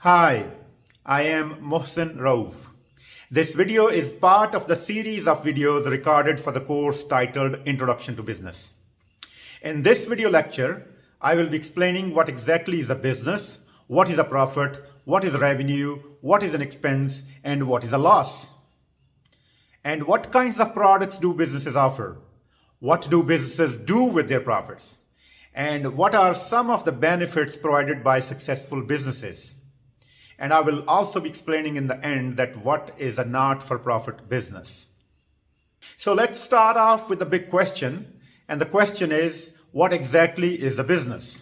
Hi, I am Mohsin Rauf. This video is part of the series of videos recorded for the course titled Introduction to Business. In this video lecture, I will be explaining what exactly is a business, what is a profit, what is revenue, what is an expense, and what is a loss. And what kinds of products do businesses offer? What do businesses do with their profits? And what are some of the benefits provided by successful businesses? And I will also be explaining in the end that what is a not-for-profit business. So let's start off with the big question. And the question is, what exactly is a business?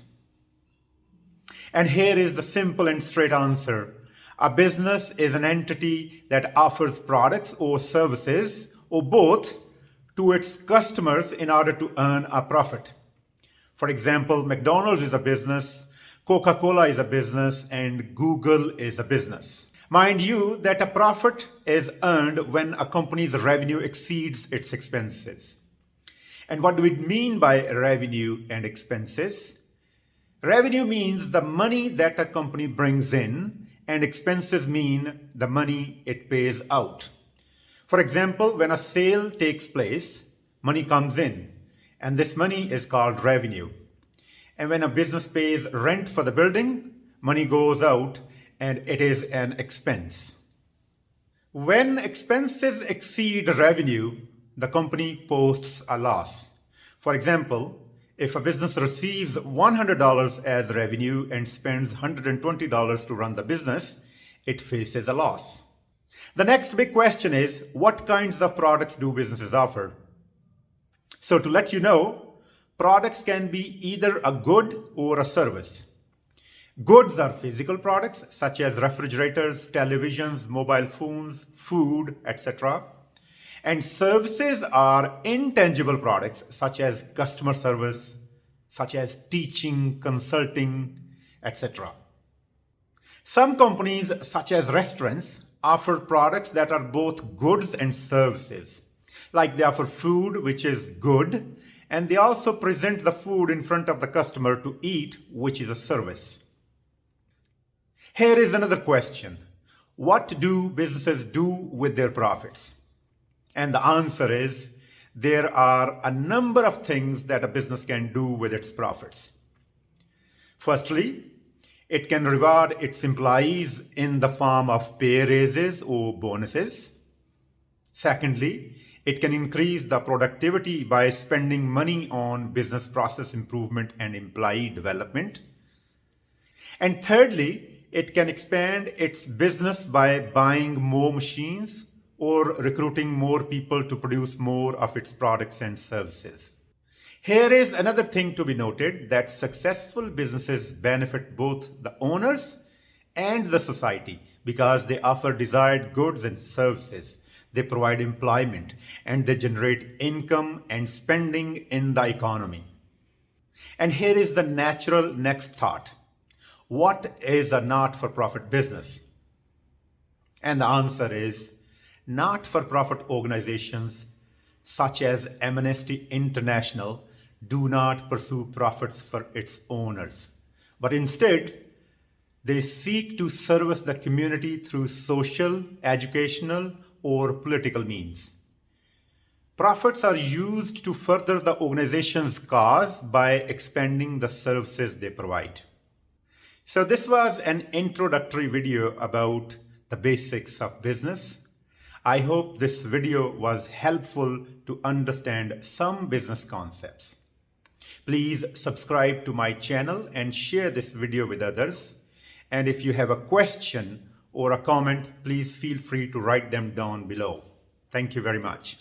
And here is the simple and straight answer. A business is an entity that offers products or services, or both, to its customers in order to earn a profit. For example, McDonald's is a business, Coca-Cola is a business, and Google is a business. Mind you that a profit is earned when a company's revenue exceeds its expenses. And what do we mean by revenue and expenses? Revenue means the money that a company brings in, and expenses mean the money it pays out. For example, when a sale takes place, money comes in, and this money is called revenue. And when a business pays rent for the building, money goes out and it is an expense. When expenses exceed revenue, the company posts a loss. For example, if a business receives $100 as revenue and spends $120 to run the business, it faces a loss. The next big question is, what kinds of products do businesses offer? So to let you know, products can be either a good or a service. Goods are physical products such as refrigerators, televisions, mobile phones, food, etc. And services are intangible products such as customer service, such as teaching, consulting, etc. Some companies, such as restaurants, offer products that are both goods and services. Like they offer food, which is good, and they also present the food in front of the customer to eat, which is a service. Here is another question. What do businesses do with their profits? And the answer is, there are a number of things that a business can do with its profits. Firstly, it can reward its employees in the form of pay raises or bonuses. Secondly, it can increase the productivity by spending money on business process improvement and employee development. And thirdly, it can expand its business by buying more machines or recruiting more people to produce more of its products and services. Here is another thing to be noted, that successful businesses benefit both the owners and the society because they offer desired goods and services. They provide employment and they generate income and spending in the economy. And here is the natural next thought. What is a not-for-profit business? And the answer is, not-for-profit organizations such as Amnesty International do not pursue profits for its owners, but instead, they seek to service the community through social, educational, or political means. Profits are used to further the organization's cause by expanding the services they provide. So this was an introductory video about the basics of business. I hope this video was helpful to understand some business concepts. Please subscribe to my channel and share this video with others. And if you have a question or a comment, please feel free to write them down below. Thank you very much.